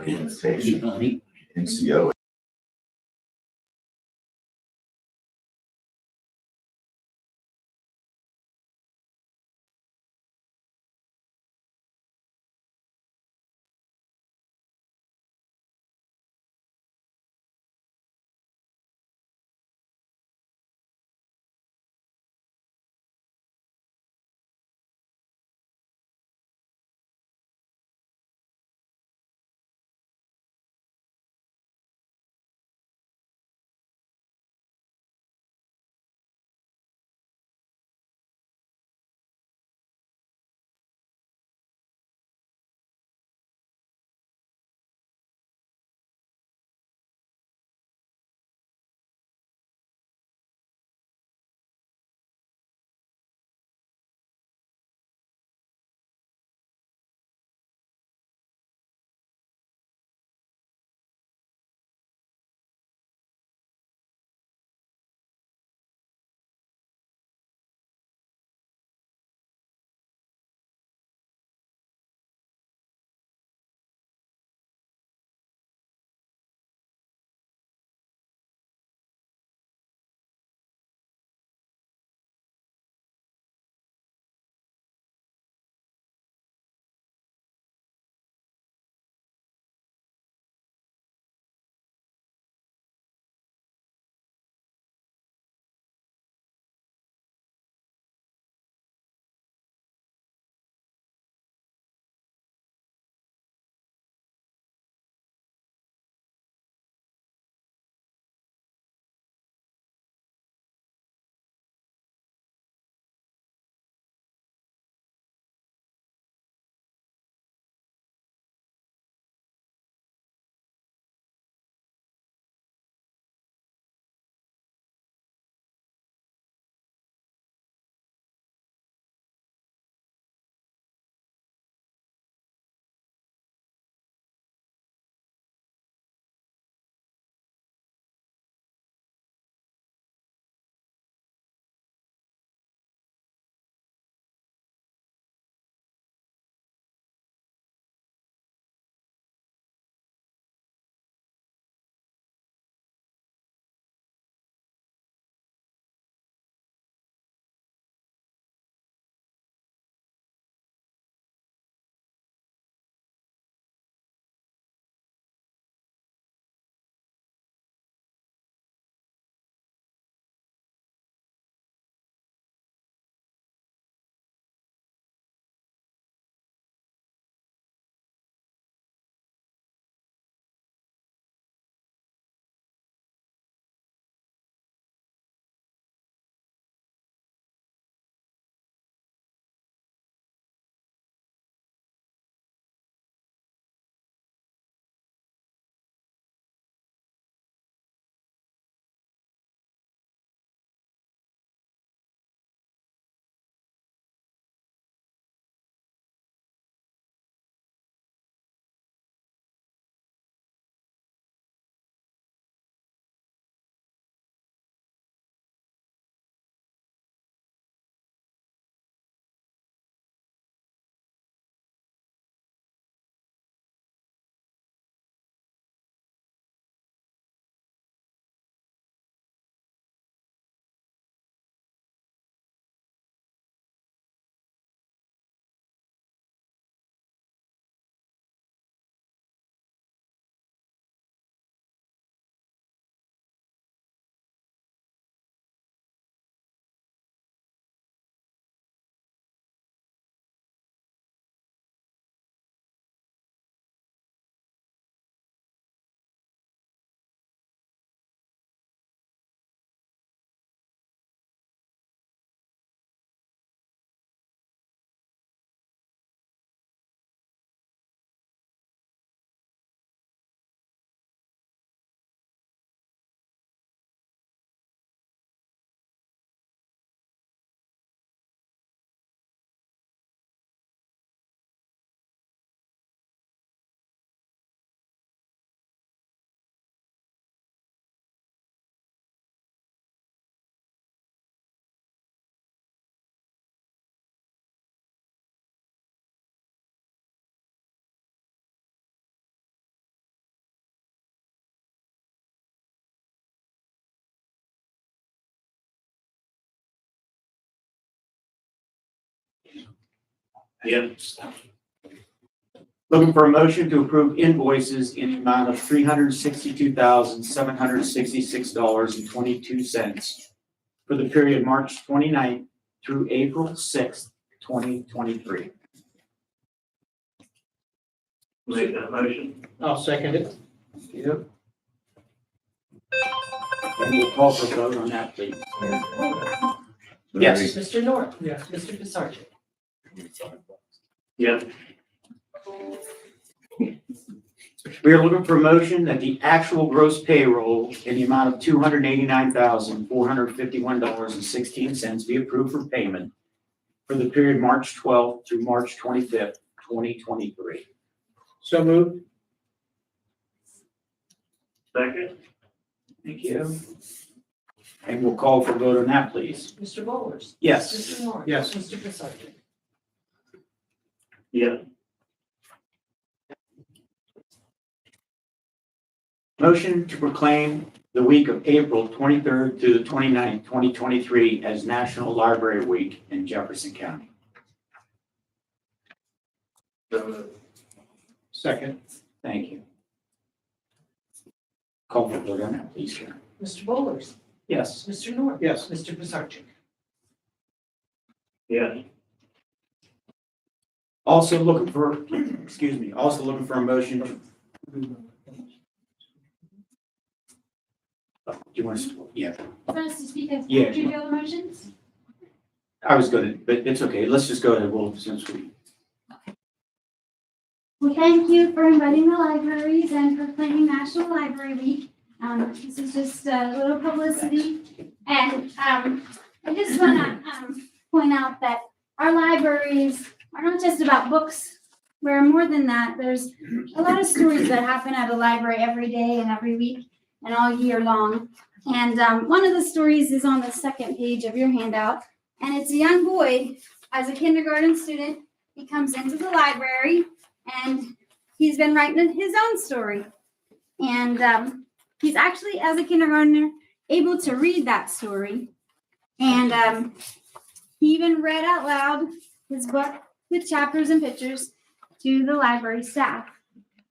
invitation, NCO Yes. Looking for a motion to approve invoices in the amount of $362,766.22 for the period March 29th through April 6th, 2023. Make that motion. I'll second it. Yep. And we'll call for a vote on that, please. Yes. Mr. North? Yes. Mr. Pisarcik? Yes. We are looking for a motion that the actual gross payroll in the amount of $289,451.16 be approved for payment for the period March 12th through March 25th, 2023. So moved. Second. Thank you. And we'll call for a vote on that, please. Mr. Bowers? Yes. Mr. North? Yes. Mr. Pisarcik? Yes. Motion to proclaim the week of April 23rd to the 29th, 2023 as National Library Week in Jefferson County. So moved. Second. Thank you. Call for a vote on that, please, Sharon. Mr. Bowers? Yes. Mr. North? Yes. Mr. Pisarcik? Yes. Also looking for, also looking for a motion. Do you want to, yeah, For us to speak as Yeah. individual motions? I was gonna, but it's okay. Let's just go ahead. Well, since we, Well, thank you for inviting the libraries and for planning National Library Week. This is just a little publicity. And I just want to point out that our libraries are not just about books. We're more than that. There's a lot of stories that happen at a library every day and every week and all year long. And one of the stories is on the second page of your handout. And it's a young boy, as a kindergarten student, he comes into the library and he's been writing his own story. And he's actually, as a kindergartner, able to read that story. And he even read out loud his book with chapters and pictures to the library staff.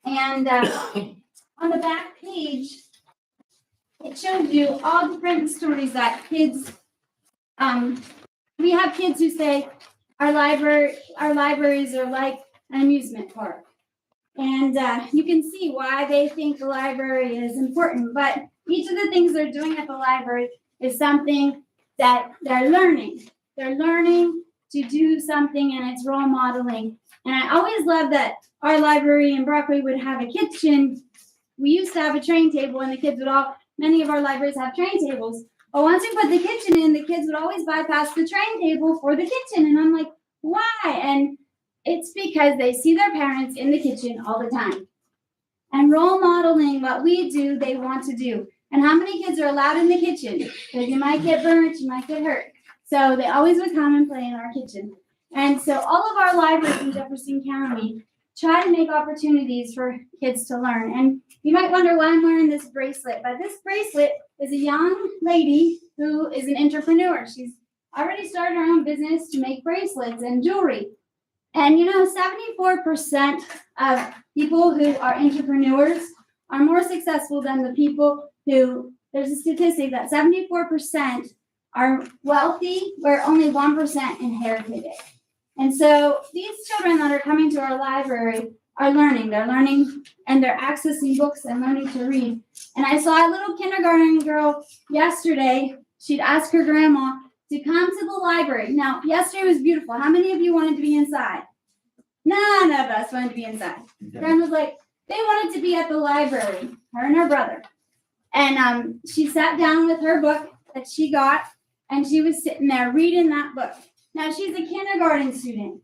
And on the back page, it shows you all different stories that kids, we have kids who say our libraries are like an amusement park. And you can see why they think the library is important. But each of the things they're doing at the library is something that they're learning. They're learning to do something, and it's role modeling. And I always love that our library in Brockway would have a kitchen. We used to have a train table, and the kids would many of our libraries have train tables. But once we put the kitchen in, the kids would always bypass the train table for the kitchen. And I'm like, why? And it's because they see their parents in the kitchen all the time. And role modeling what we do, they want to do. And how many kids are allowed in the kitchen? Because you might get burnt, you might get hurt. So they always would come and play in our kitchen. And so all of our libraries in Jefferson County try to make opportunities for kids to learn. And you might wonder why I'm wearing this bracelet, but this bracelet is a young lady who is an entrepreneur. She's already started her own business to make bracelets and jewelry. And 74% of people who are entrepreneurs are more successful than the people who, there's a statistic that 74% are wealthy, where only 1% inherited it. And so these children that are coming to our library are learning. They're learning and they're accessing books and learning to read. And I saw a little kindergarten girl yesterday. She'd ask her grandma to come to the library. Now, yesterday was beautiful. How many of you wanted to be inside? None of us wanted to be inside. Grandma's like, they wanted to be at the library, her and her brother. And she sat down with her book that she got, and she was sitting there reading that book. Now, she's a kindergarten student.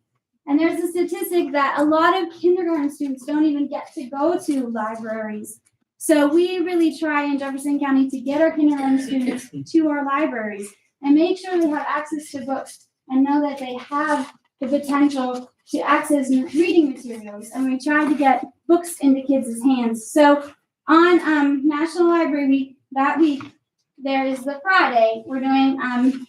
And there's a statistic that a lot of kindergarten students don't even get to go to libraries. So we really try in Jefferson County to get our kindergarten students to our libraries and make sure they have access to books and know that they have the potential to access reading materials. And we try to get books into kids' hands. So on National Library Week, that week, there is the Friday. We're doing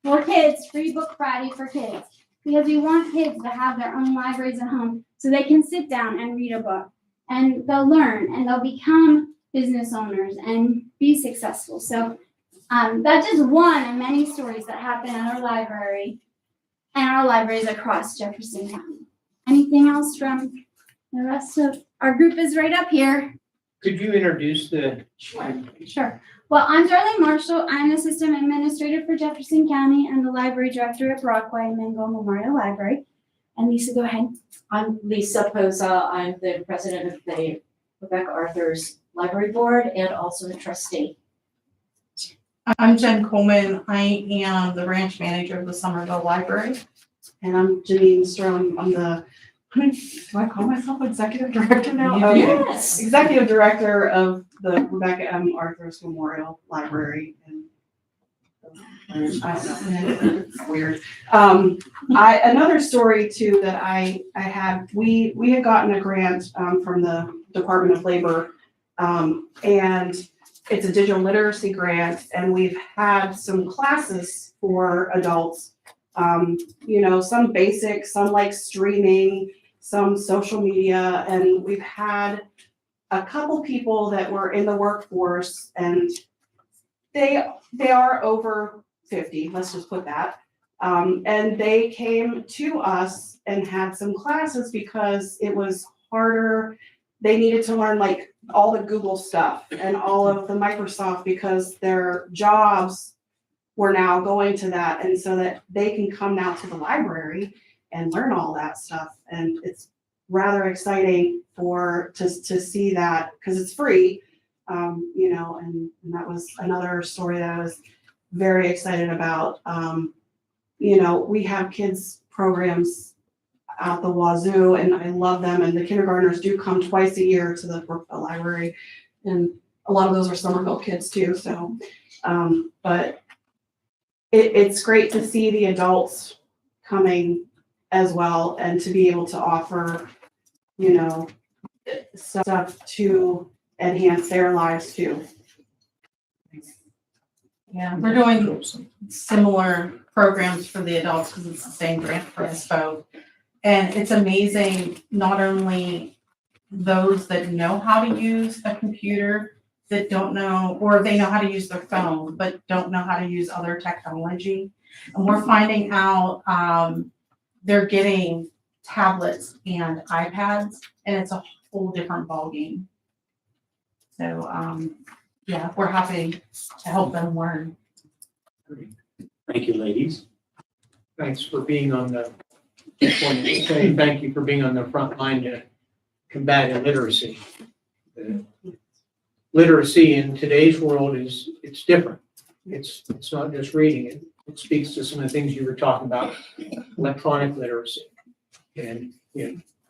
for kids, free book Friday for kids. because we want kids to have their own libraries at home so they can sit down and read a book and they'll learn and they'll become business owners and be successful. So that's just one of many stories that happen at our library and our libraries across Jefferson County. Anything else from the rest of our group is right up here. Could you introduce the? Sure. Well, I'm Darlene Marshall. I'm the Assistant Administrator for Jefferson County and the Library Director at Brockway Mango Memorial Library. And Lisa, go ahead. I'm Lisa Poza. I'm the president of the Rebecca Arthur's Library Board and also the trustee. I'm Jen Coleman. I am the branch manager of the Somerville Library. And I'm Janine Sterling. I'm the, do I call myself executive director now? You Oh, do. Yes. Executive director of the Rebecca M. Arthur's Memorial Library. And I don't know, it's weird. Another story too that I had, we had gotten a grant from the Department of Labor, and it's a digital literacy grant, and we've had some classes for adults. Some basic, some like streaming, some social media, and we've had a couple people that were in the workforce, and they are over 50, let's just put that. And they came to us and had some classes because it was harder. They needed to learn like all the Google stuff and all of the Microsoft because their jobs were now going to that, and so that they can come now to the library and learn all that stuff. And it's rather exciting to see that because it's free, and that was another story that I was very excited about. We have kids programs out the wazoo, and I love them. And the kindergartners do come twice a year to the Brookville Library, and a lot of those are Somerville kids too. So, but it's great to see the adults coming as well, and to be able to offer, stuff to enhance their lives too. Yeah, we're doing similar programs for the adults because it's the same grant for us both. And it's amazing, not only those that know how to use a computer that don't know, or they know how to use their phone, but don't know how to use other technology. And we're finding out they're getting tablets and iPads, and it's a whole different ballgame. So, we're happy to help them learn. Thank you, ladies. Thanks for being on the, just wanted to say thank you for being on the front line to combat illiteracy. Literacy in today's world it's different. It's not just reading it. It speaks to some of the things you were talking about, electronic literacy. And,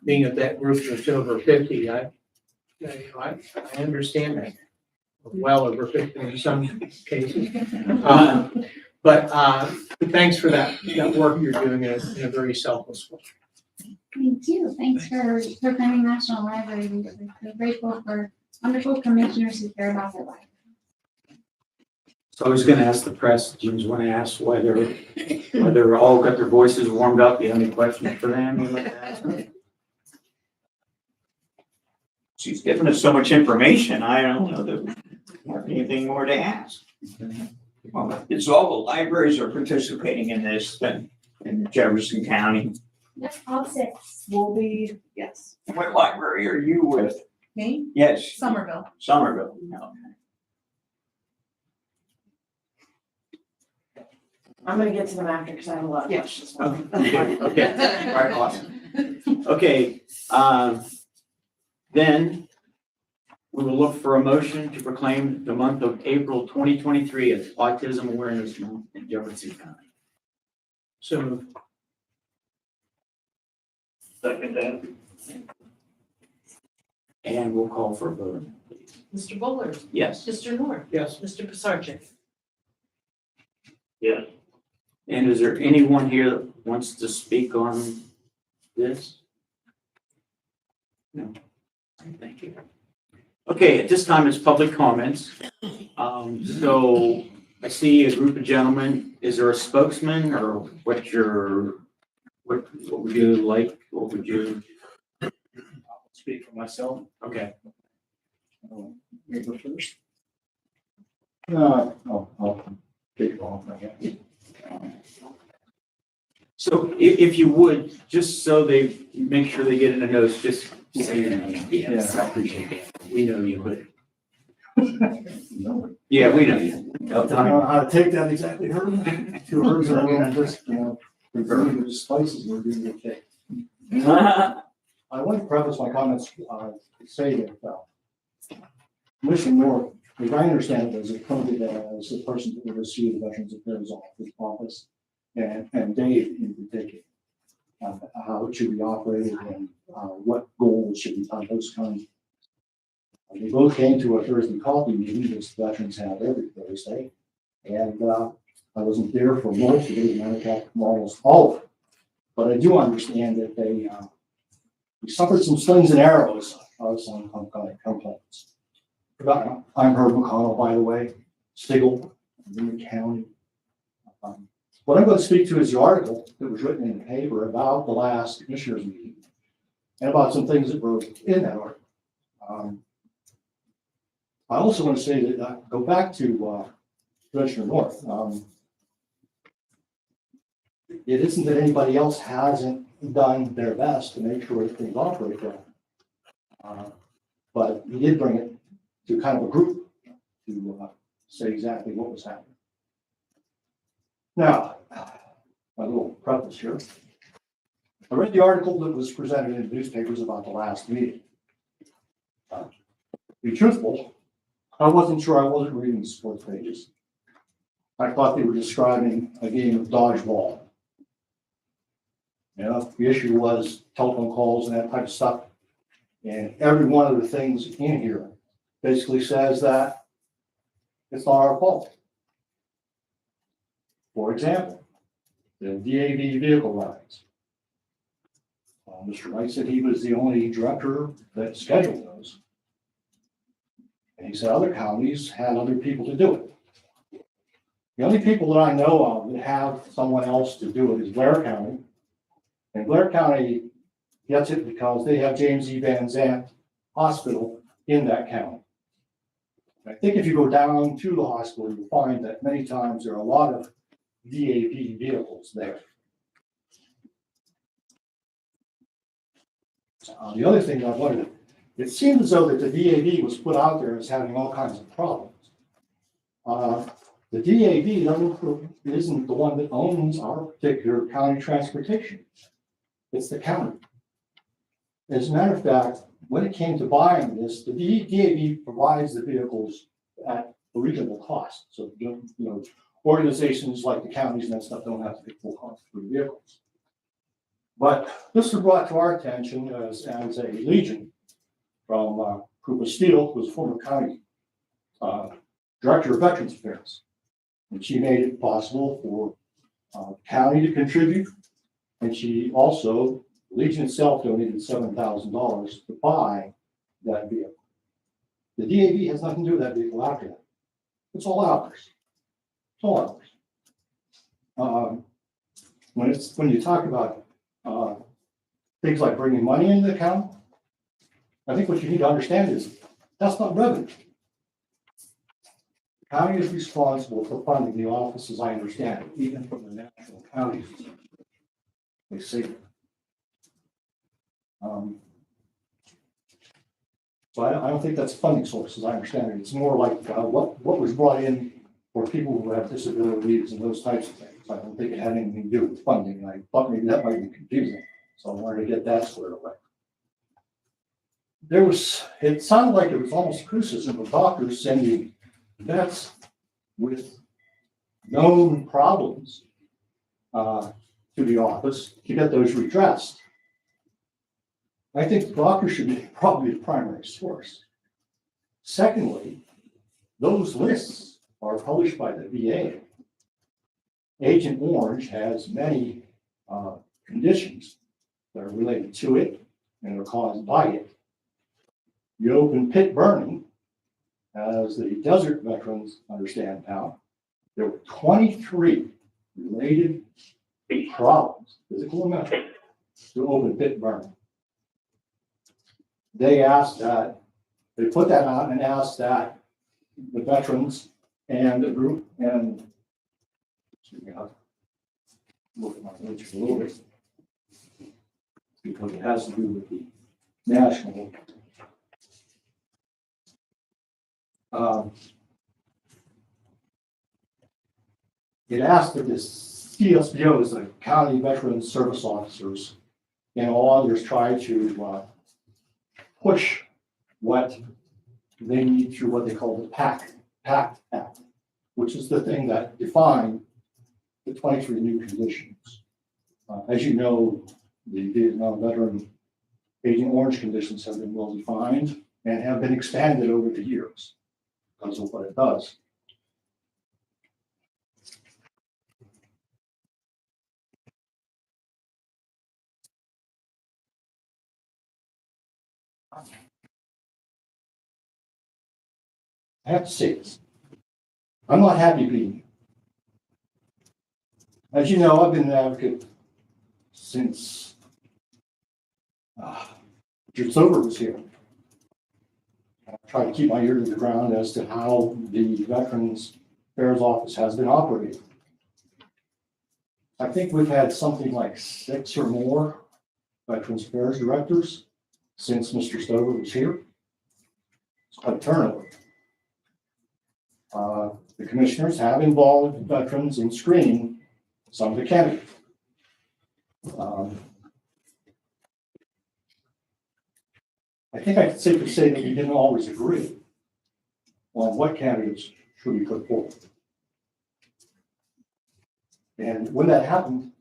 being of that group that's over 50, I understand that. Well over 50 in some cases. But thanks for that work you're doing in a very selfless way. Thank you. Thanks for proclaiming National Library Week. We're grateful for wonderful commissioners who care about their life. So I was gonna ask the press, James, want to ask whether all got their voices warmed up? You have any questions for them? You'd like to ask them? She's given us so much information, I don't know that there's anything more to ask. Well, it's all the libraries are participating in this, then, in Jefferson County. Yep, all six. Will be, yes. What library are you with? Me? Yes, Somerville. Somerville. No. I'm gonna get to them after because I have a lot of Yes. questions. Okay, all right, awesome. Okay, then we will look for a motion to proclaim the month of April 2023 as Autism Awareness Month in Jefferson County. So Second that. And we'll call for a vote, please. Mr. Buller, Yes. Mr. Moore, yes, Mr. Pisarcik. Yes. And is there anyone here that wants to speak on this? No. Thank you. Okay, at this time it's public comments. So I see a group of gentlemen. Is there a spokesman or what's your What would you like? What would you? Speak for myself. Okay. You go first. I'll take it off, I guess. So if you would, just so they make sure they get in the notes, just say your name. Yes, I appreciate that. We know you, but. No. Yeah, we know you. I don't know how to take that exactly, Herb. Two herbs are in just, there's places where doing okay. I want to preface my comments, to say that, Commissioner North, as I understand it, is appointed as the person to oversee the Veterans Affairs Office, and Dave in particular, how it should be operated and what goals should be done, those kinds. We both came to a Thursday coffee meeting, which veterans have every Thursday, and I wasn't there for most of it, and I got almost all of it. But I do understand that they suffered some slings and arrows of some complaints. I'm Herb McConnell, by the way, Stigl, Union County. What I'm going to speak to is the article that was written in the paper about the last commissioners meeting and about some things that were in that article. I also want to say that go back to Commissioner North. It isn't that anybody else hasn't done their best to make sure that things operate well, but he did bring it to kind of a group to say exactly what was happening. Now, a little preface here. I read the article that was presented in the newspapers about the last meeting. To be truthful, I wasn't sure I wasn't reading the sports pages. I thought they were describing a game of dodgeball. You know, the issue was telephone calls and that type of stuff. And every one of the things in here basically says that it's not our fault. For example, the DAV vehicle rides. Mr. Wright said he was the only director that scheduled those. And he said other counties had other people to do it. The only people that I know of that have someone else to do it is Blair County. And Blair County gets it because they have James E. Van Zandt Hospital in that county. And I think if you go down to the hospital, you'll find that many times there are a lot of DAV vehicles there. The other thing I wanted, it seemed as though that the DAV was put out there as having all kinds of problems. The DAV isn't the one that owns our particular county transportation. It's the county. As a matter of fact, when it came to buying this, the DAV provides the vehicles at a reasonable cost. So, organizations like the counties and that stuff don't have to pay full cost for the vehicles. But this was brought to our attention as a legion from Cooper Steele, who was a former county director of Veterans Affairs. And she made it possible for the county to contribute. And she also, Legion itself donated $7,000 to buy that vehicle. The DAV has nothing to do with that vehicle after that. It's all ours. It's all ours. When you talk about things like bringing money into the account, I think what you need to understand is that's not revenue. The county is responsible for funding the office, as I understand it, even from the national counties. They say it. So I don't think that's a funding source, as I understand it. It's more like what was brought in for people who have disabilities and those types of things. I don't think it had anything to do with funding. And I thought maybe that might be confusing. So I wanted to get that squared away. It sounded like it was almost criticism of doctors sending vets with known problems to the office to get those redressed. I think the doctor should be probably the primary source. Secondly, those lists are published by the VA. Agent Orange has many conditions that are related to it and are caused by it. The open pit burning, as the desert veterans understand now, there were 23 related problems, physical and mental, to open pit burn. They asked that, they put that out and asked that the veterans and the group and, excuse me, I'll look at my notes a little bit, because it has to do with the national. It asked that the CSBOs, the County Veteran Service Officers, and all others try to push what they need through what they call the PACT Act, which is the thing that defined the 23 new conditions. As you know, the Vietnam veteran Agent Orange conditions have been well defined and have been expanded over the years because of what it does. I have to say this. I'm not happy being here. As you know, I've been an advocate since Richard Silver was here. I try to keep my ear to the ground as to how the Veterans Affairs Office has been operating. I think we've had something like 6 or more Veterans Affairs directors since Mr. Stover was here. It's quite a turnover. The commissioners have involved veterans in screening some of the candidates. I think I can safely say that we didn't always agree on what candidates should be put forward. And when that happened,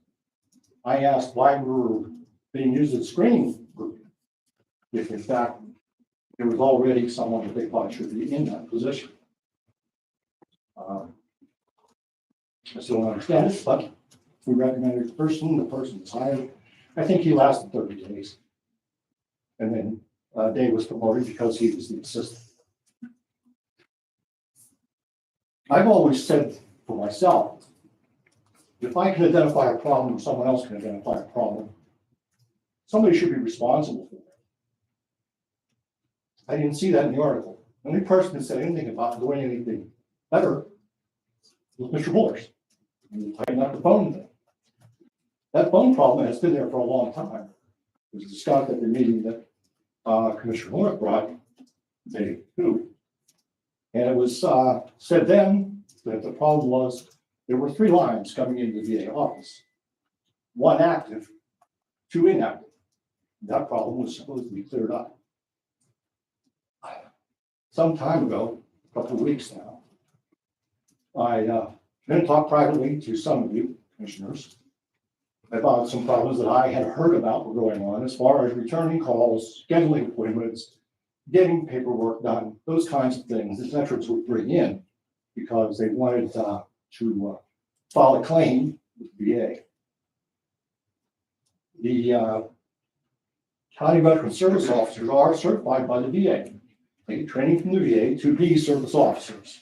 I asked why we were being used as a screening group, if in fact there was already someone that they thought should be in that position. I still don't understand it, but we recommended the person was hired. I think he lasted 30 days. And then Dave was promoted because he was the assistant. I've always said for myself, if I can identify a problem or someone else can identify a problem, somebody should be responsible for it. I didn't see that in the article. The only person that said anything about doing anything better was Mr. Morris. He tightened up the phone thing. That phone problem has been there for a long time. It was discussed at the meeting that Commissioner Morris brought, May 2. And it was said then that the problem was there were 3 lines coming into the VA office. 1 active, 2 inactive. That problem was supposed to be cleared up. Some time ago, a couple of weeks now, I then talked privately to some of you commissioners about some problems that I had heard about were going on as far as returning calls, scheduling appointments, getting paperwork done, those kinds of things that veterans would bring in because they wanted to file a claim with the VA. The County Veteran Service Officers are certified by the VA. They get training from the VA to be service officers.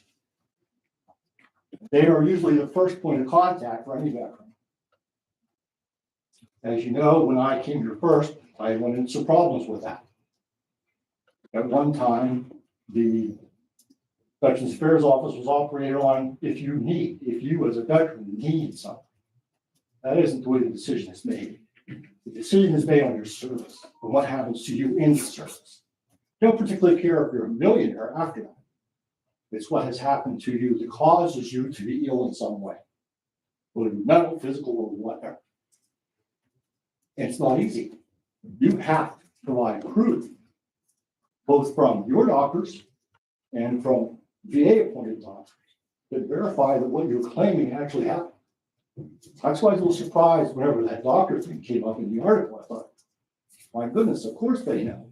They are usually the first point of contact for any veteran. As you know, when I came here first, I went into some problems with that. At one time, the Veterans Affairs Office was operated on if you as a veteran need something. That isn't the way the decision is made. The decision is made on your service and what happens to you in the service. They don't particularly care if you're a millionaire after that. It's what has happened to you that causes you to be ill in some way, whether mental, physical, or whatever. And it's not easy. You have to provide proof, both from your doctors and from VA appointed doctors, that verify that what you're claiming actually happened. That's why I was a little surprised whenever that doctor thing came up in the article. I thought, my goodness, of course they know.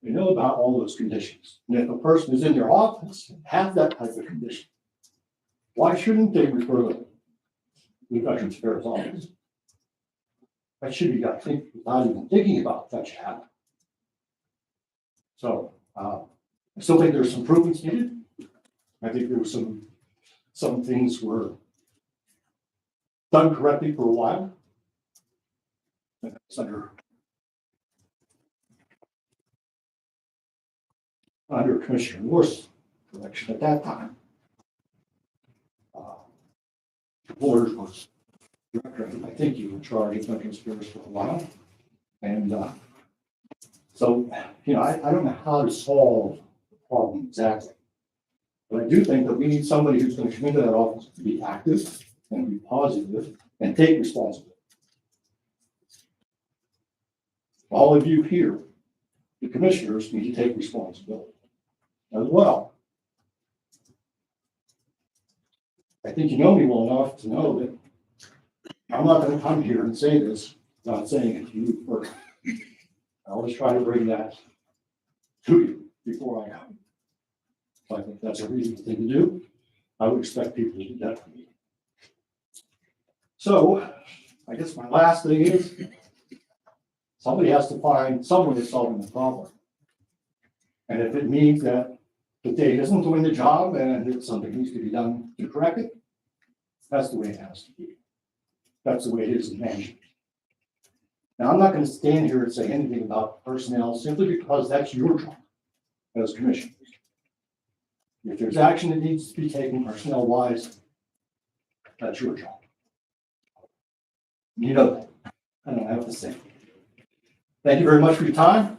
They know about all those conditions. And if a person is in their office and has that type of condition, why shouldn't they refer them to the Veterans Affairs Office? That should be got think without even thinking about that should happen. So I still think there's some improvements needed. I think there were some things were done correctly for a while. And it's under Commissioner Moore's direction at that time. The board was director, I think you were in charge of Veterans Affairs for a while. And so, you know, I don't know how to solve the problem exactly. But I do think that we need somebody who's going to come into that office to be active and be positive and take responsibility. All of you here, the commissioners, need to take responsibility as well. I think you know me well enough to know that I'm not going to come here and say this, not saying it to you first. I always try to bring that to you before I come. So I think that's a reasonable thing to do. I would expect people to do that for me. So I guess my last thing is somebody has to find someone that's solving the problem. And if it means that the date isn't doing the job and if something needs to be done to correct it, that's the way it has to be. That's the way it is in management. Now, I'm not going to stand here and say anything about personnel simply because that's your job as commissioners. If there's action that needs to be taken personnel-wise, that's your job. You know that. I don't have to say. Thank you very much for your time.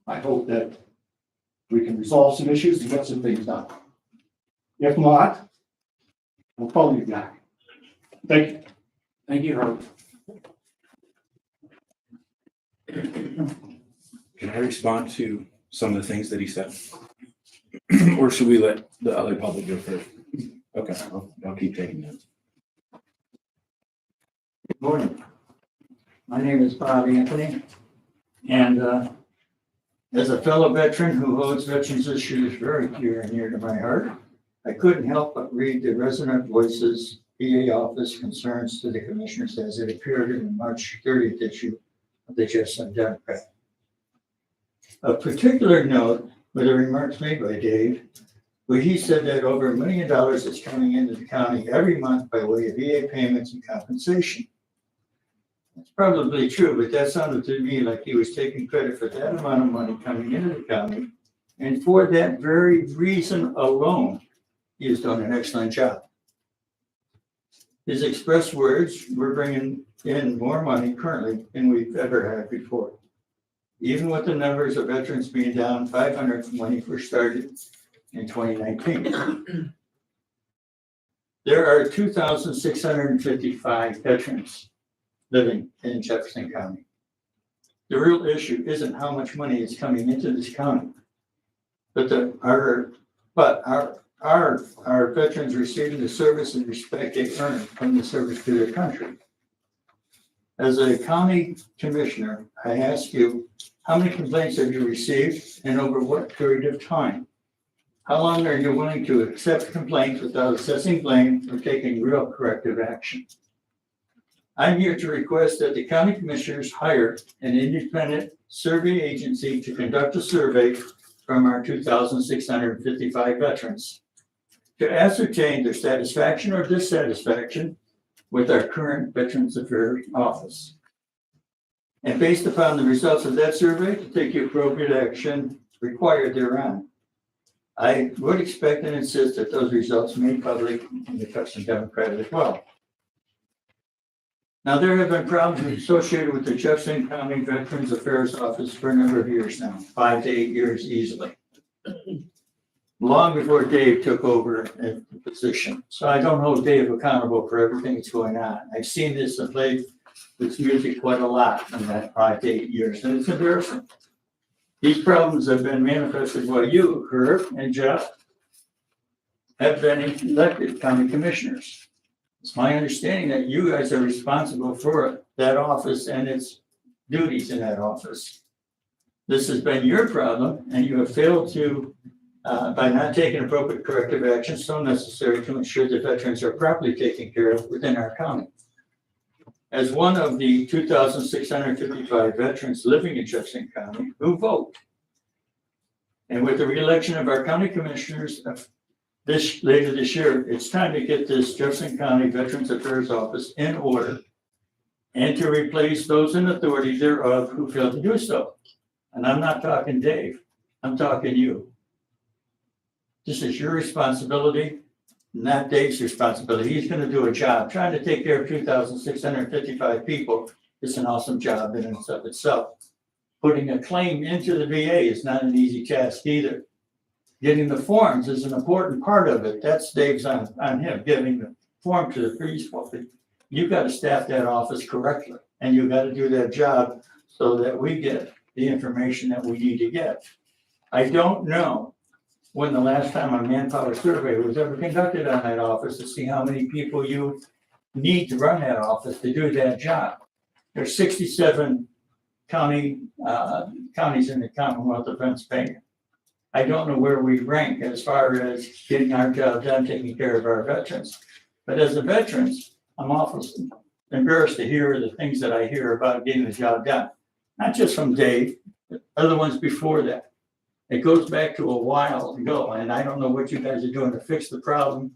I hope that we can resolve some issues and get some things done. If not, we'll call you back. Thank you. Thank you, Herb. Can I respond to some of the things that he said? Or should we let the other public go first? Okay, I'll keep taking notes. Good morning. My name is Bob Anthony, and as a fellow veteran who holds veterans issues very dear and near to my heart, I couldn't help but read the Resident Voices VA office concerns to the commissioners as it appeared in the March 30th issue of the Jefferson Democrat. Of particular note were the remarks made by Dave, where he said that over $1 million is coming into the county every month by way of VA payments and compensation. That's probably true, but that sounded to me like he was taking credit for that amount of money coming into the county. And for that very reason alone, he has done an excellent job. His express words, we're bringing in more money currently than we've ever had before. Even with the numbers of veterans being down 500 from when he first started in 2019. There are 2,655 veterans living in Jefferson County. The real issue isn't how much money is coming into this county, but our veterans receiving the service and respect they earn from the service to their country. As a county commissioner, I ask you, how many complaints have you received and over what period of time? How long are you willing to accept complaints without assessing blame or taking real corrective action? I'm here to request that the county commissioners hire an independent survey agency to conduct a survey from our 2,655 veterans to ascertain their satisfaction or dissatisfaction with our current Veterans Affairs Office. And based upon the results of that survey, to take the appropriate action required thereon. I would expect and insist that those results made public in the Jefferson Democrat as well. Now, there have been problems associated with the Jefferson County Veterans Affairs Office for a number of years now, 5 to 8 years easily. Long before Dave took over the position. So I don't hold Dave accountable for everything that's going on. I've seen this and played this music quite a lot in that 5 to 8 years, and it's embarrassing. These problems have been manifested while you, Herb and Jeff, have been elected county commissioners. It's my understanding that you guys are responsible for that office and its duties in that office. This has been your problem, and you have failed to, by not taking appropriate corrective action so necessary to ensure that veterans are properly taken care of within our county. As one of the 2,655 veterans living in Jefferson County who vote, and with the reelection of our county commissioners later this year, it's time to get this Jefferson County Veterans Affairs Office in order and to replace those in authority thereof who failed to do so. And I'm not talking Dave, I'm talking you. This is your responsibility, not Dave's responsibility. He's gonna do a job. Trying to take care of 2,655 people is an awesome job in and of itself. Putting a claim into the VA is not an easy task either. Getting the forms is an important part of it. That's Dave's on him, giving the form to the police. You've got to staff that office correctly, and you've got to do that job so that we get the information that we need to get. I don't know when the last time a manpower survey was ever conducted on that office to see how many people you need to run that office to do that job. There's 67 counties in the Commonwealth of Pennsylvania. I don't know where we rank as far as getting our job done, taking care of our veterans. But as a veterans, I'm awful embarrassed to hear the things that I hear about getting the job done. Not just from Dave, but other ones before that. It goes back to a while ago, and I don't know what you guys are doing to fix the problem.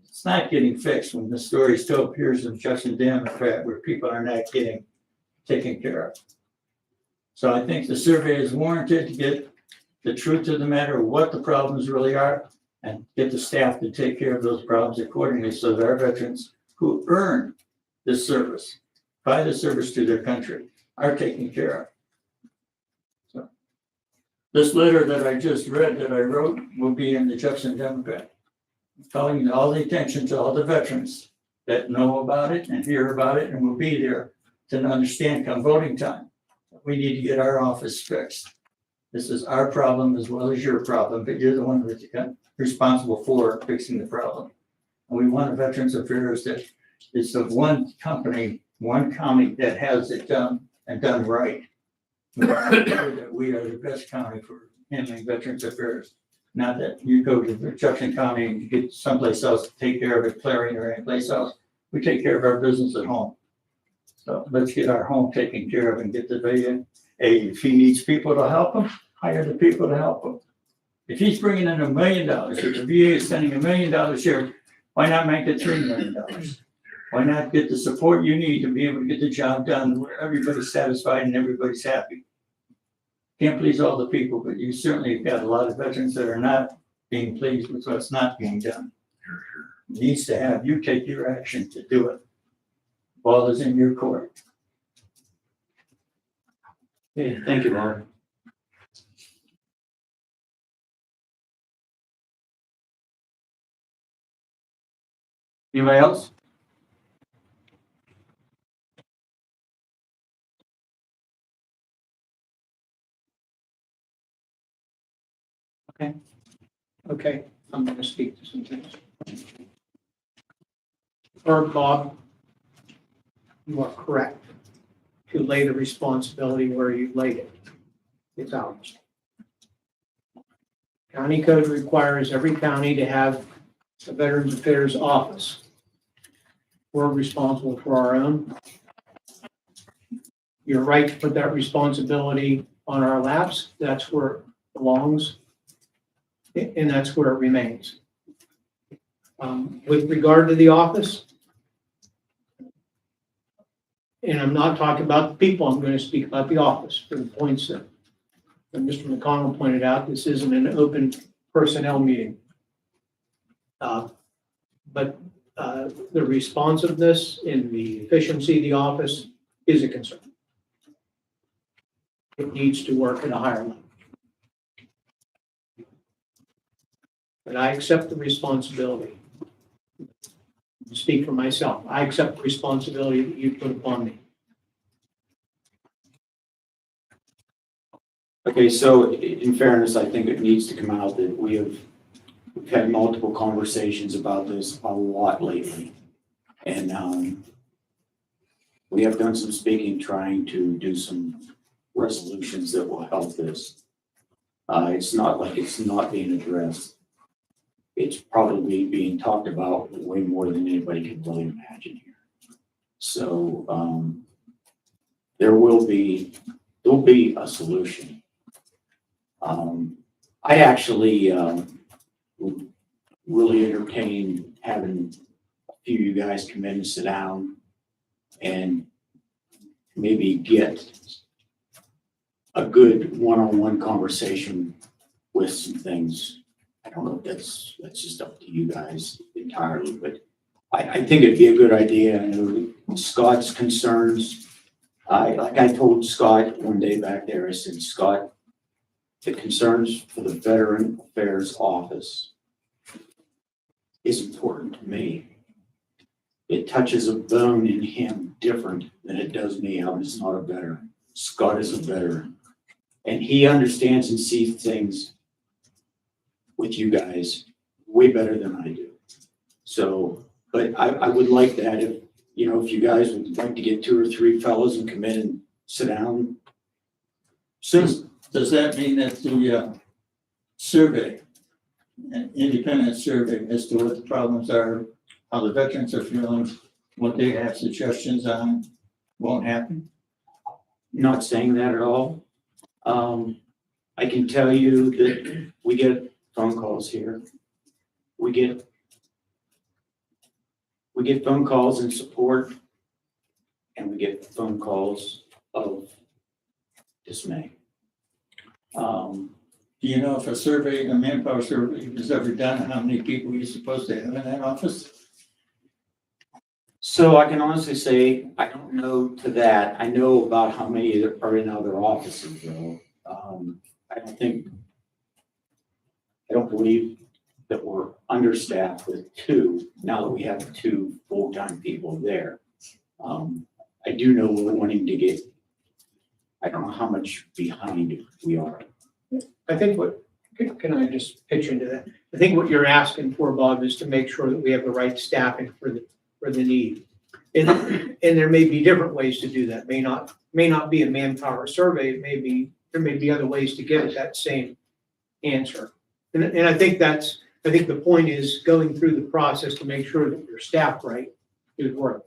It's not getting fixed when the story still appears in Jefferson Democrat where people are not getting taken care of. So I think the survey is warranted to get the truth of the matter, what the problems really are, and get the staff to take care of those problems accordingly so that our veterans who earn this service, by the service to their country, are taken care of. So, this letter that I just read, that I wrote, will be in the Jefferson Democrat, calling all the attention to all the veterans that know about it and hear about it and will be there to understand come voting time. We need to get our office fixed. This is our problem as well as your problem, but you're the one that's responsible for fixing the problem. And we want a Veterans Affairs that is of one company, one county that has it done and done right. We want to make sure that we are the best county for handling Veterans Affairs. Not that you go to Jefferson County and you get someplace else to take care of it, Clarion or anyplace else. We take care of our business at home. So let's get our home taken care of and get the VA. If he needs people to help him, hire the people to help him. If he's bringing in $1 million, if the VA is spending $1 million here, why not make it $3 million? Why not get the support you need to be able to get the job done where everybody's satisfied and everybody's happy? Can't please all the people, but you certainly have got a lot of veterans that are not being pleased with what's not being done. Needs to have you take your action to do it. Ball is in your court. Okay, thank you, Bob. Anybody else? Okay, I'm gonna speak to some things. Or Bob, you are correct to lay the responsibility where you laid it. It's ours. County code requires every county to have a Veterans Affairs office. We're responsible for our own. You're right to put that responsibility on our laps. That's where it belongs. And that's where it remains. With regard to the office, and I'm not talking about the people, I'm going to speak about the office for the points that Mr. McConnell pointed out. This isn't an open personnel meeting. But the responsiveness and the efficiency of the office is a concern. It needs to work at a higher level. But I accept the responsibility. Speak for myself. I accept the responsibility that you put upon me. Okay, so in fairness, I think it needs to come out that we've had multiple conversations about this a lot lately. And we have done some speaking, trying to do some resolutions that will help this. It's not like it's not being addressed. It's probably being talked about way more than anybody can really imagine here. So there'll be a solution. I actually really entertain having a few of you guys come in and sit down and maybe get a good one-on-one conversation with some things. I don't know if that's just up to you guys entirely, but I think it'd be a good idea. I know Scott's concerns. Like I told Scott one day back there, I said, Scott, the concerns for the Veteran Affairs Office is important to me. It touches a bone in him different than it does me. I'm just not a veteran. Scott is a veteran. And he understands and sees things with you guys way better than I do. So, but I would like that if, you know, if you guys would like to get 2 or 3 fellows and come in and sit down. So does that mean that the survey, an independent survey as to what the problems are, how the veterans are feeling, what they have suggestions on, won't happen? Not saying that at all. I can tell you that we get phone calls here. We get phone calls in support, and we get phone calls of dismay. Do you know if a survey, a manpower survey was ever done, how many people you're supposed to have in that office? So I can honestly say, I don't know to that. I know about how many are in other offices though. I don't believe that we're understaffed with 2, now that we have 2 full-time people there. I do know we're wanting to get, I don't know how much behind we are. I think can I just pitch into that? I think what you're asking for, Bob, is to make sure that we have the right staffing for the need. And there may be different ways to do that. May not be a manpower survey. There may be other ways to get at that same answer. And I think the point is going through the process to make sure that you're staffed right is working.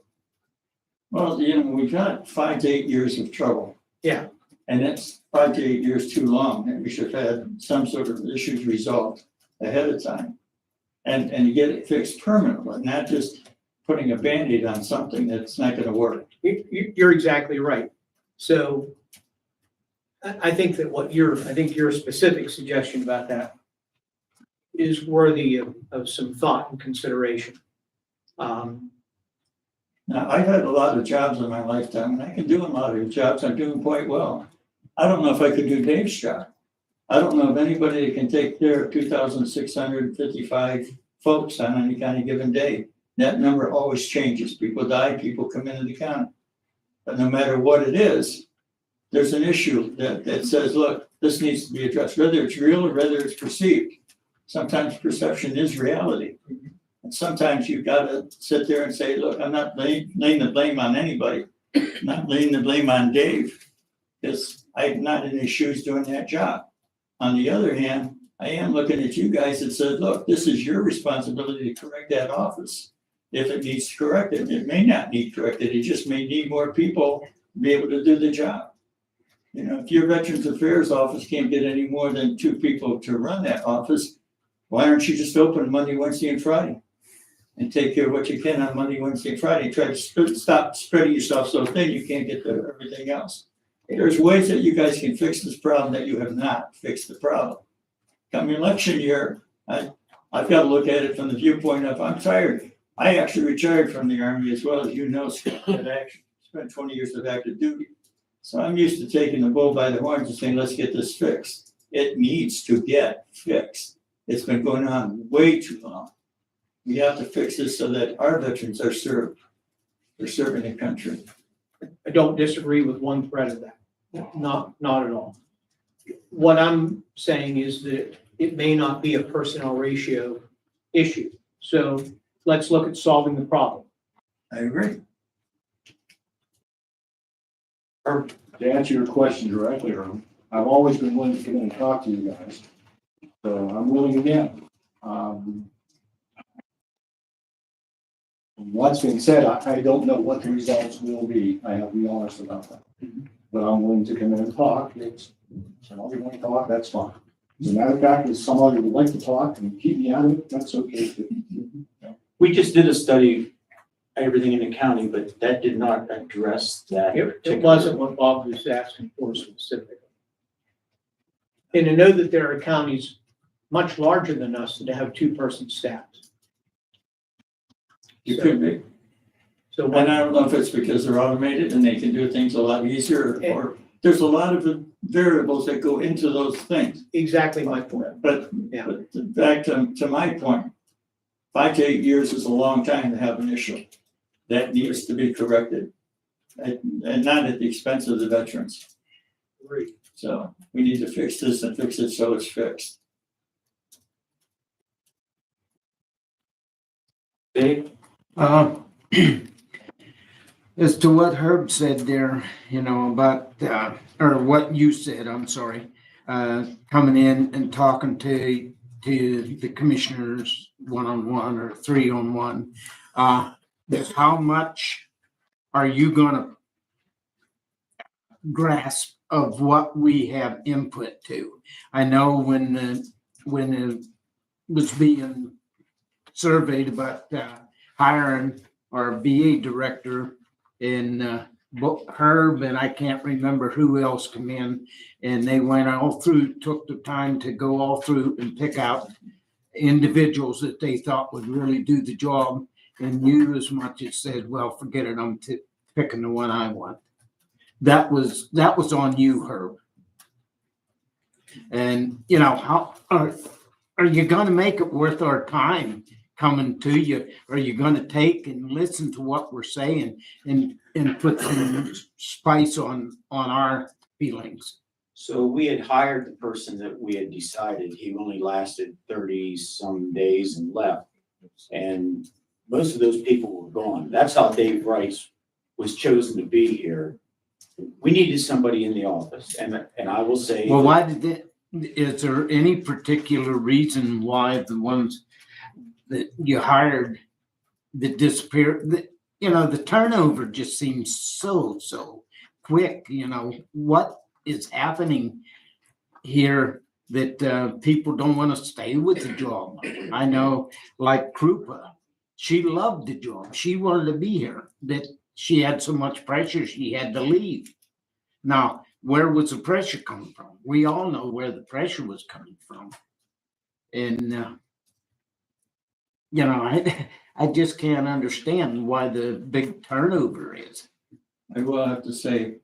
Well, you know, we've got 5 to 8 years of trouble. Yeah. And that's 5 to 8 years too long, and we should have had some sort of issues resolved ahead of time. And to get it fixed permanently, not just putting a Band-Aid on something that's not gonna work. You're exactly right. So I think that your specific suggestion about that is worthy of some thought and consideration. Now, I've had a lot of jobs in my lifetime, and I can do a lot of jobs, I'm doing quite well. I don't know if I could do Dave's job. I don't know of anybody that can take care of 2,655 folks on any kind of given day. That number always changes. People die, people come into the county. But no matter what it is, there's an issue that says, look, this needs to be addressed, whether it's real or whether it's perceived. Sometimes perception is reality. And sometimes you've got to sit there and say, look, I'm not laying the blame on anybody. I'm not laying the blame on Dave, because I'm not in his shoes doing that job. On the other hand, I am looking at you guys that said, look, this is your responsibility to correct that office. If it needs corrected, it may not need corrected. It just may need more people to be able to do the job. You know, if your Veterans Affairs office can't get any more than 2 people to run that office, why aren't you just open Monday, Wednesday, and Friday? And take care of what you can on Monday, Wednesday, and Friday. Try to stop spreading yourself so thin you can't get to everything else. There's ways that you guys can fix this problem that you have not fixed the problem. Come election year, I've got to look at it from the viewpoint of I'm tired. I actually retired from the Army as well as you know, Scott, that I actually spent 20 years of active duty. So I'm used to taking the bull by the horns and saying, let's get this fixed. It needs to get fixed. It's been going on way too long. We have to fix this so that our veterans are served. They're serving the country. I don't disagree with one thread of that. Not at all. What I'm saying is that it may not be a personnel ratio issue. So let's look at solving the problem. I agree. To answer your question directly, Ron, I've always been willing to come in and talk to you guys. So I'm willing again. Once being said, I don't know what the results will be. I have to be honest about that. But I'm willing to come in and talk. If we want to talk, that's fine. As a matter of fact, if somebody would like to talk and keep me out of it, that's okay too. We just did a study, everything in the county, but that did not address that. It particular- wasn't what Bob was asking for specifically. And to know that there are counties much larger than us that have two-person staffs. You could be. So And what, I don't know if it's because they're automated and they can do things a lot easier, or there's a lot of variables that go into those things. exactly my point. But, Yeah. but back to my point, 5 to 8 years is a long time to have an issue. That needs to be corrected. And not at the expense of the veterans. Agreed. So we need to fix this and fix it so it's fixed. Dave? As to what Herb said there, you know, about, or what you said, I'm sorry, coming in and talking to the commissioners one-on-one or three-on-one, how much are you gonna grasp of what we have input to? I know when it was being surveyed about hiring our VA director, and Herb and I can't remember who else come in, and they went all through, took the time to go all through and pick out individuals that they thought would really do the job, and you as much as said, well, forget it, I'm picking the one I want. That was on you, Herb. And, you know, how are you gonna make it worth our time coming to you? Are you gonna take and listen to what we're saying and put some spice on our feelings? So we had hired the person that we had decided, he only lasted 30-some days and left. And most of those people were gone. That's how Dave Rice was chosen to be here. We needed somebody in the office, and I will say. Well, why did it, is there any particular reason why the ones that you hired that disappeared, that, you know, the turnover just seems so quick, you know, what is happening here that people don't want to stay with the job? I know, like Krupa, she loved the job. She wanted to be here, that she had so much pressure, she had to leave. Now, where was the pressure coming from? We all know where the pressure was coming from. And, you know, I just can't understand why the big turnover is. I will have to say,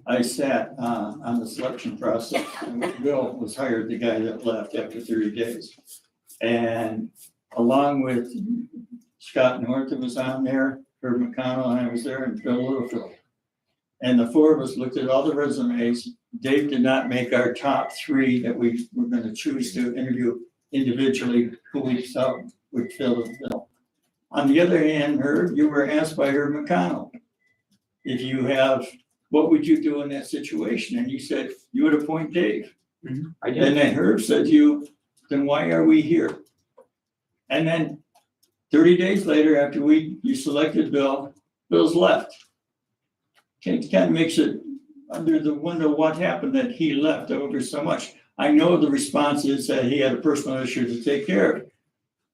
I sat on the selection process, and Bill was hired, the guy that left after 30 days. And along with Scott Norton was on there, Herb McConnell, and I was there, and Bill Littlefield. And the four of us looked at all the resumes. Dave did not make our top 3 that we were going to choose to interview individually who we thought would fill the bill. On the other hand, Herb, you were asked by Herb McConnell, if you have, what would you do in that situation? And you said you would appoint Dave. I did. And then Herb said to you, then why are we here? And then 30 days later, after you selected Bill, Bill's left. It kind of makes it under the wonder what happened that he left over so much. I know the response is that he had a personal issue to take care of.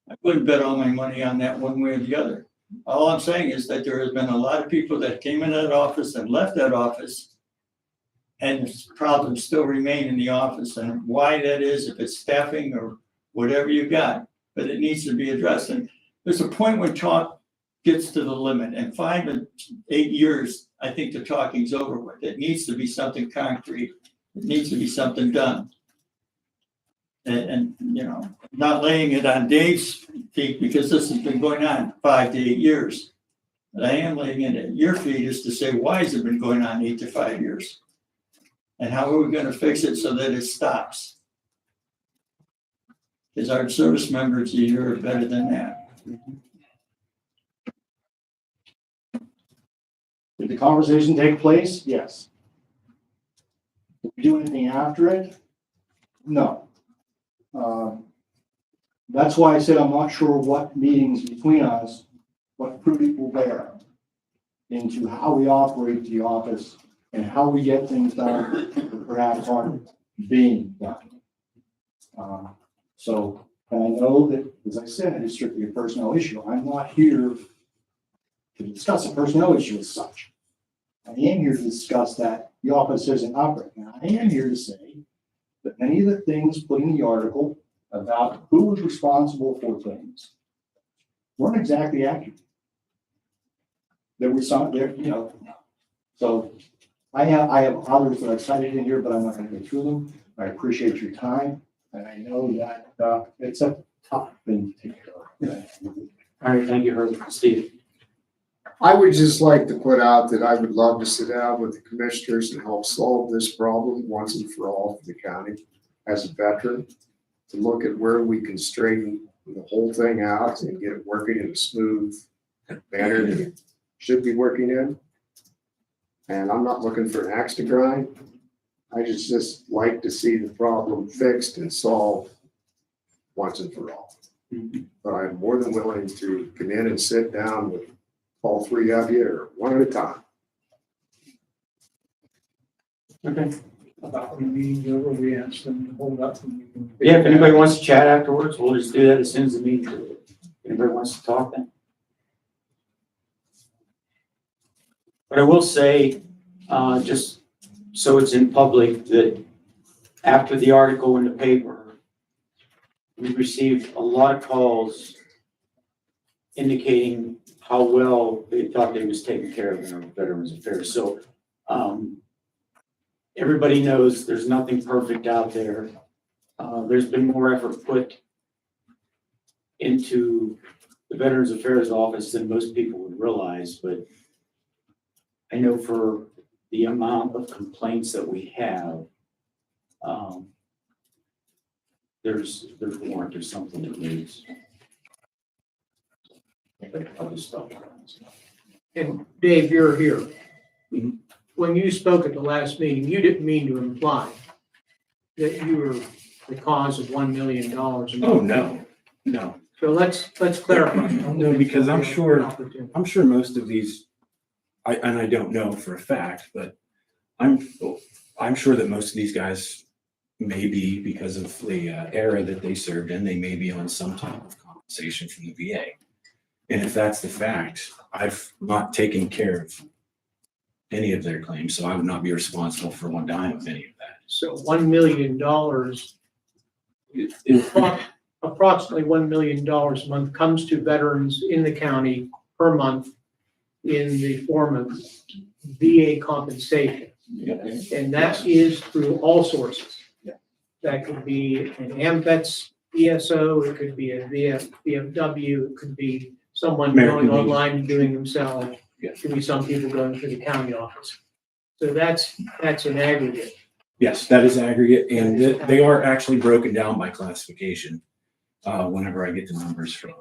I wouldn't bet all my money on that one way or the other. All I'm saying is that there has been a lot of people that came in that office and left that office, and problems still remain in the office. And why that is, if it's staffing or whatever you got, but it needs to be addressed. And there's a point when talk gets to the limit, and 5 to 8 years, I think the talking's over with. It needs to be something concrete. It needs to be something done. And you know, not laying it on Dave's feet because this has been going on 5 to 8 years. But I am laying it at your feet is to say, why has it been going on 8 to 5 years? And how are we going to fix it so that it stops? Because our service members here are better than that. Did the conversation take place? Yes. Did we do anything after it? No. That's why I said I'm not sure what meetings between us, what fruit it will bear into how we operate the office and how we get things done that perhaps aren't being done. So, and I know that, as I said, it's strictly a personnel issue. I'm not here to discuss a personnel issue as such. I am here to discuss that the office isn't operating. And I am here to say that many of the things put in the article about who was responsible for things weren't exactly accurate. There was some there, so I have others that I've cited in here, but I'm not going to go through them. I appreciate your time, and I know that it's a tough thing to take care of. All right, thank you, Herb. Steve? I would just like to put out that I would love to sit down with the commissioners and help solve this problem once and for all for the county as a veteran, to look at where we can straighten the whole thing out and get it working in a smooth manner that it should be working in. And I'm not looking for an axe to grind. I just like to see the problem fixed and solved once and for all. But I'm more than willing to come in and sit down with all three of you, or one at a time. Okay. About when the meeting's over, we ask them to hold up and we can. Yeah, if anybody wants to chat afterwards, we'll just do that as soon as the meeting's over. Anybody wants to talk then? But I will say, just so it's in public, that after the article in the paper, we received a lot of calls indicating how well they thought they was taken care of in our Veterans Affairs. So, everybody knows there's nothing perfect out there. There's been more effort put into the Veterans Affairs Office than most people would realize, but I know for the amount of complaints that we have, there's warrant or something that needs. I'll just stop. And Dave, you're here. Mhm. When you spoke at the last meeting, you didn't mean to imply that you were the cause of $1 million. Oh, no. So let's clarify. No, because I'm sure most of these, and I don't know for a fact, but I'm sure that most of these guys may be, because of the era that they served in, they may be on some type of compensation from the VA. And if that's the fact, I've not taken care of any of their claims, so I would not be responsible for one dime of any of that. So $1 million, approximately $1 million a month comes to veterans in the county per month in the form of VA compensation. And that is through all sources. That could be an AMVETS ESO, it could be a VFW, it could be someone American going Legion. online and doing themselves. Yeah. Could be some people going to the county office. So that's an aggregate. Yes, that is aggregate, and they are actually broken down by classification whenever I get the numbers from.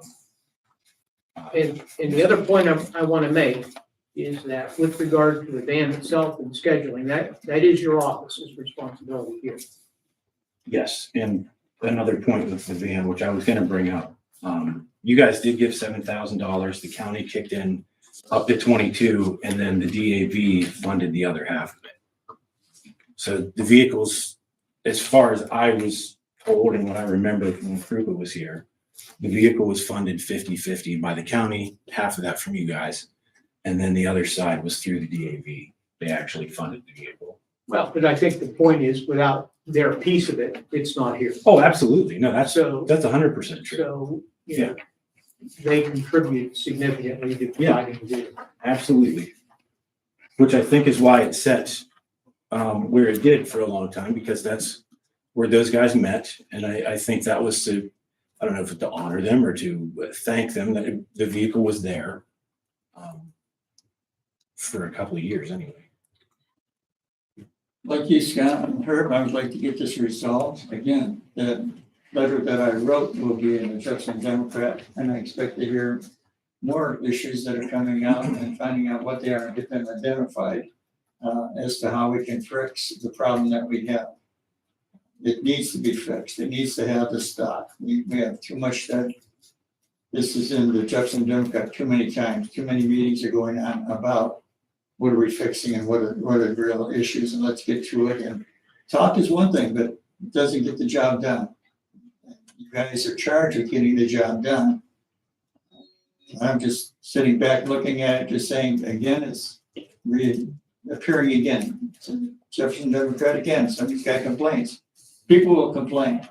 And the other point I want to make is that with regard to the van itself and scheduling, that is your office's responsibility here. Yes, and another point with the van, which I was gonna bring up, you guys did give $7,000, the county kicked in up to 22, and then the DAV funded the other half of it. So the vehicles, as far as I was told and what I remember when Krupa was here, the vehicle was funded 50-50 by the county, half of that from you guys, and then the other side was through the DAV. They actually funded the vehicle. Well, but I think the point is without their piece of it, it's not here. Oh, absolutely. No, that's So, 100% true. so, you know, they contribute significantly to providing the vehicle. Absolutely. Which I think is why it set where it did for a long time, because that's where those guys met. And I think that was to, I don't know if it's to honor them or to thank them that the vehicle was there for a couple of years anyway. Like you, Scott and Herb, I would like to get this resolved. Again, the letter that I wrote will be in the Jefferson Democrat, and I expect to hear more issues that are coming out and finding out what they are and get them identified as to how we can fix the problem that we have. It needs to be fixed. It needs to have the stock. We have too much that this is in the Jefferson Democrat too many times. Too many meetings are going on about what are we fixing and what are the real issues, and let's get to it. And talk is one thing, but it doesn't get the job done. You guys are charged with getting the job done. I'm just sitting back looking at it, just saying, again, it's appearing again. Jefferson Democrat again, somebody's got complaints. People will complain.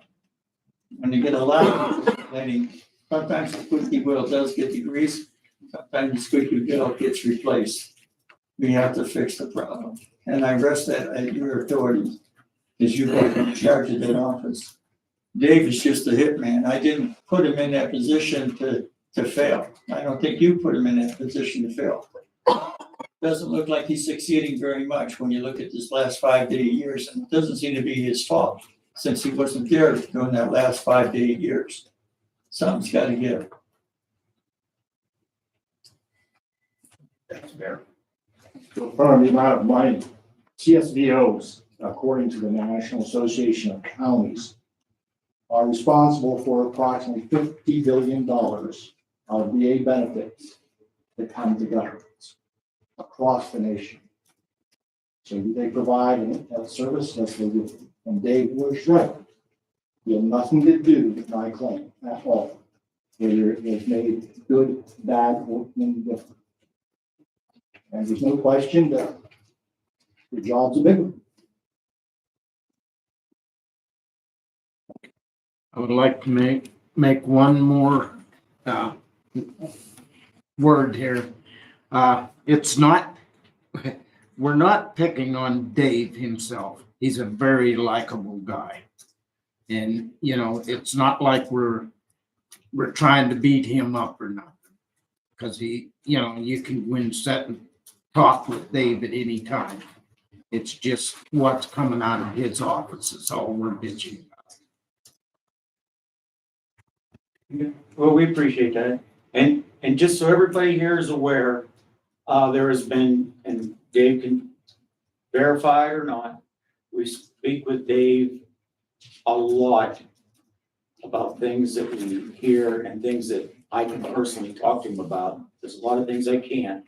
When you get a lot of complaining, sometimes the squeaky wheel does get the grease, sometimes the squeaky wheel gets replaced. We have to fix the problem. And I rest that at your authority, because you are in charge of that office. Dave is just a hitman. I didn't put him in that position to fail. I don't think you put him in that position to fail. Doesn't look like he's succeeding very much when you look at this last 5 to 8 years, and it doesn't seem to be his fault since he wasn't there during that last 5 to 8 years. Something's got to give. That's fair. So from the amount of money, CSVOs, according to the National Association of Counties, are responsible for approximately $50 billion of VA benefits that come to governments across the nation. So do they provide a service? Yes, they do. And Dave was right. You have nothing to do with my claim at all. Whether it was made good, bad, or indifferent. And there's no question that the job's a big one. I would like to make one more, word here. It's not, we're not picking on Dave himself. He's a very likable guy. And, you know, it's not like we're trying to beat him up or nothing. Because he, you know, you can go and sit and talk with Dave at any time. It's just what's coming out of his office is all we're bitching about. Well, we appreciate that. And just so everybody here is aware, there has been, and Dave can verify it or not, we speak with Dave a lot about things that we hear and things that I can personally talk to him about. There's a lot of things I can't.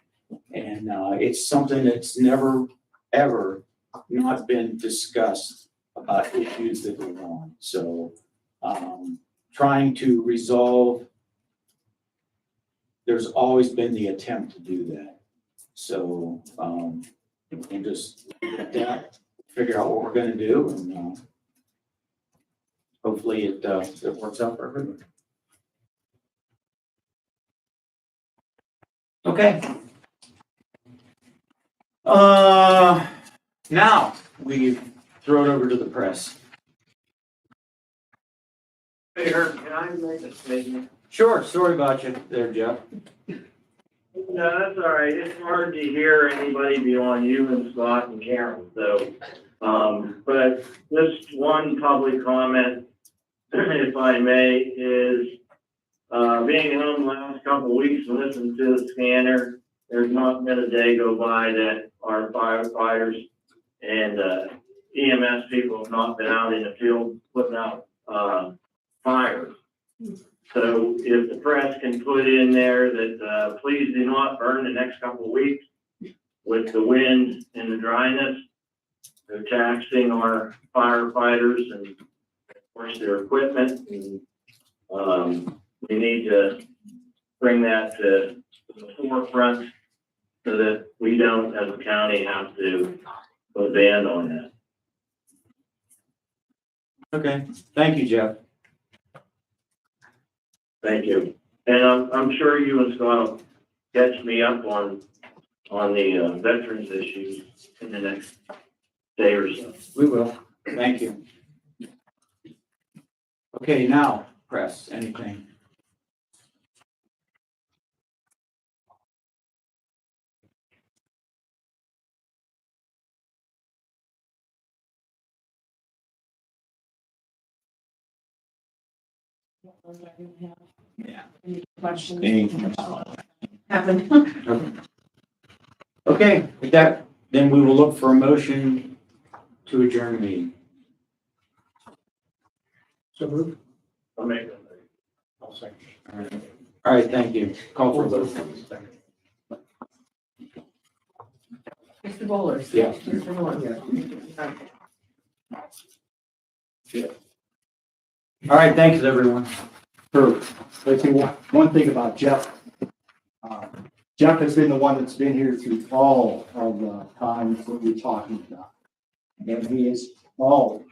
And it's something that's never, ever not been discussed about issues that go on. So trying to resolve, there's always been the attempt to do that. So we'll just get that, figure out what we're gonna do, and hopefully it works out for everyone. Okay. Now we throw it over to the press. Mayor, can I make a statement? Sure, sorry about you there, Jeff. No, that's all right. It's hard to hear anybody beyond you and Scott and Karen, so, but just one public comment, if I may, is, being home the last couple of weeks and listening to the scanner, there's not been a day go by that our firefighters and, EMS people have not been out in the field putting out, fires. So if the press can put in there that, please do not burn the next couple of weeks with the wind and the dryness, they're taxing our firefighters and of course their equipment. And, we need to bring that to the forefront so that we don't, as a county, have to put a ban on that. Okay, thank you, Jeff. Thank you. And I'm sure you and Scott will catch me up on the veterans issues in the next day or so. We will. Thank you. Okay, now, press, anything? Yeah. Any questions? Anything? Happened. Okay, with that, then we will look for a motion to adjourn the meeting. So moved. I'll make that. I'll second. All right, thank you. Call for a vote. Mr. Bowler? Yeah. Mr. Moore? Yeah. All right, thanks, everyone. Let's see, one thing about Jeff. Jeff has been the one that's been here through all of the times that we're talking about. And he is all